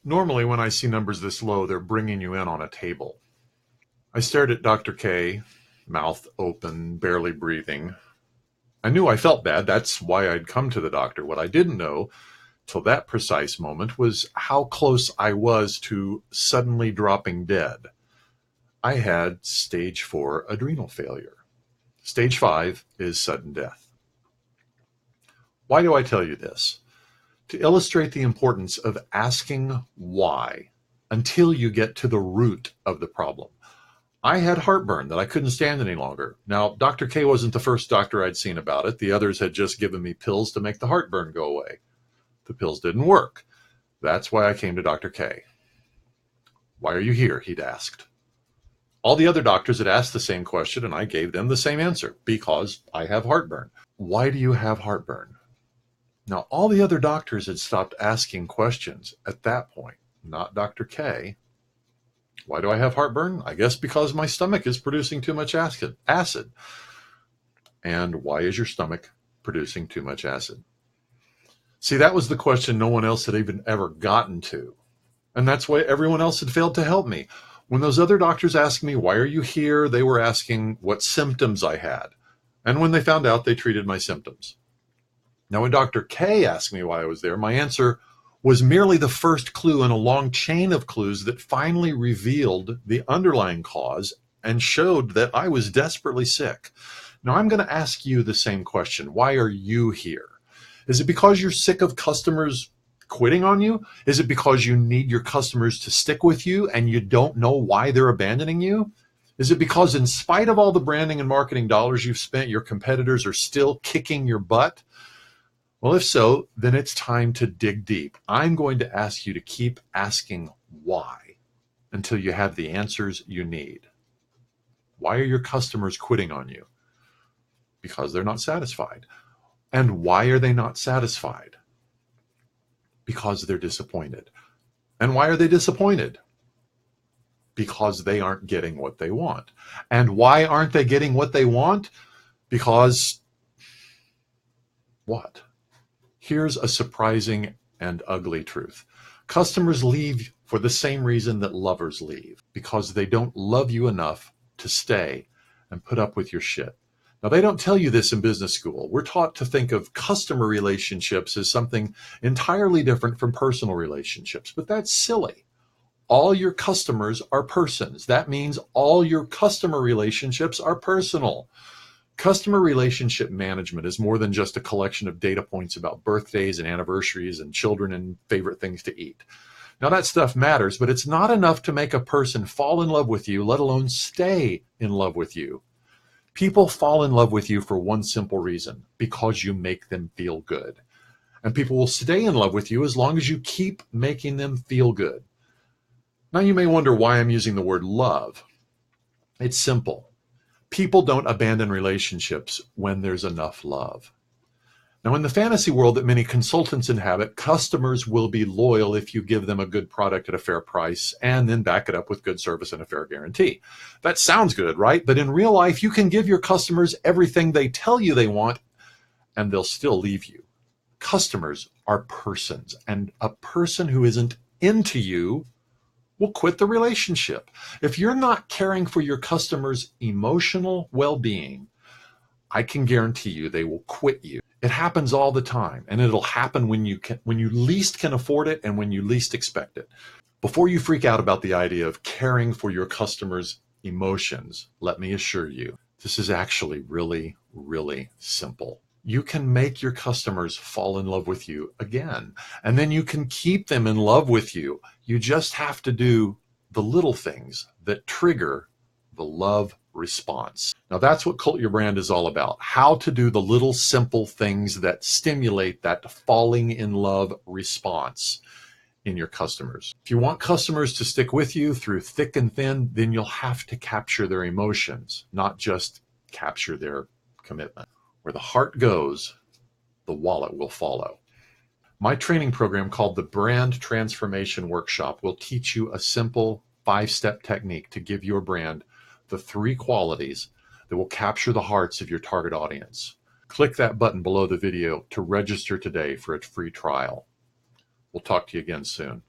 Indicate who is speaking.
Speaker 1: Normally, when I see numbers this low, they're bringing you in on a table. I stared at Dr. K, mouth open, barely breathing. I knew I felt bad. That's why I'd come to the doctor. What I didn't know till that precise moment was how close I was to suddenly dropping dead. I had stage 4 adrenal failure. Stage 5 is sudden death. Why do I tell you this? To illustrate the importance of asking why until you get to the root of the problem. I had heartburn that I couldn't stand any longer. Now, Dr. K wasn't the first doctor I'd seen about it. The others had just given me pills to make the heartburn go away. The pills didn't work. That's why I came to Dr. K. Why are you here? He'd asked. All the other doctors had asked the same question, and I gave them the same answer. Because I have heartburn. Why do you have heartburn? Now, all the other doctors had stopped asking questions at that point, not Dr. K. Why do I have heartburn? I guess because my stomach is producing too much acid. And why is your stomach producing too much acid? See, that was the question no one else had even ever gotten to. And that's why everyone else had failed to help me. When those other doctors asked me, why are you here? They were asking what symptoms I had. And when they found out, they treated my symptoms. Now, when Dr. K asked me why I was there, my answer was merely the first clue in a long chain of clues that finally revealed the underlying cause and showed that I was desperately sick. Now, I'm going to ask you the same question. Why are you here? Is it because you're sick of customers quitting on you? Is it because you need your customers to stick with you and you don't know why they're abandoning you? Is it because in spite of all the branding and marketing dollars you've spent, your competitors are still kicking your butt? Well, if so, then it's time to dig deep. I'm going to ask you to keep asking why until you have the answers you need. Why are your customers quitting on you? Because they're not satisfied. And why are they not satisfied? Because they're disappointed. And why are they disappointed? Because they aren't getting what they want. And why aren't they getting what they want? Because what? Here's a surprising and ugly truth. Customers leave for the same reason that lovers leave, because they don't love you enough to stay and put up with your shit. Now, they don't tell you this in business school. We're taught to think of customer relationships as something entirely different from personal relationships, but that's silly. All your customers are persons. That means all your customer relationships are personal. Customer relationship management is more than just a collection of data points about birthdays and anniversaries and children and favorite things to eat. Now, that stuff matters, but it's not enough to make a person fall in love with you, let alone stay in love with you. People fall in love with you for one simple reason: because you make them feel good. And people will stay in love with you as long as you keep making them feel good. Now, you may wonder why I'm using the word love. It's simple. People don't abandon relationships when there's enough love. Now, in the fantasy world that many consultants inhabit, customers will be loyal if you give them a good product at a fair price and then back it up with good service and a fair guarantee. That sounds good, right? But in real life, you can give your customers everything they tell you they want, and they'll still leave you. Customers are persons, and a person who isn't into you will quit the relationship. If you're not caring for your customers' emotional well-being, I can guarantee you they will quit you. It happens all the time, and it'll happen when you least can afford it and when you least expect it. Before you freak out about the idea of caring for your customers' emotions, let me assure you, this is actually really, really simple. You can make your customers fall in love with you again, and then you can keep them in love with you. You just have to do the little things that trigger the love response. Now, that's what Cult Your Brand is all about. How to do the little simple things that stimulate that falling in love response in your customers. If you want customers to stick with you through thick and thin, then you'll have to capture their emotions, not just capture their commitment. Where the heart goes, the wallet will follow. My training program called the Brand Transformation Workshop will teach you a simple 5-step technique to give your brand the 3 qualities that will capture the hearts of your target audience. Click that button below the video to register today for a free trial. We'll talk to you again soon.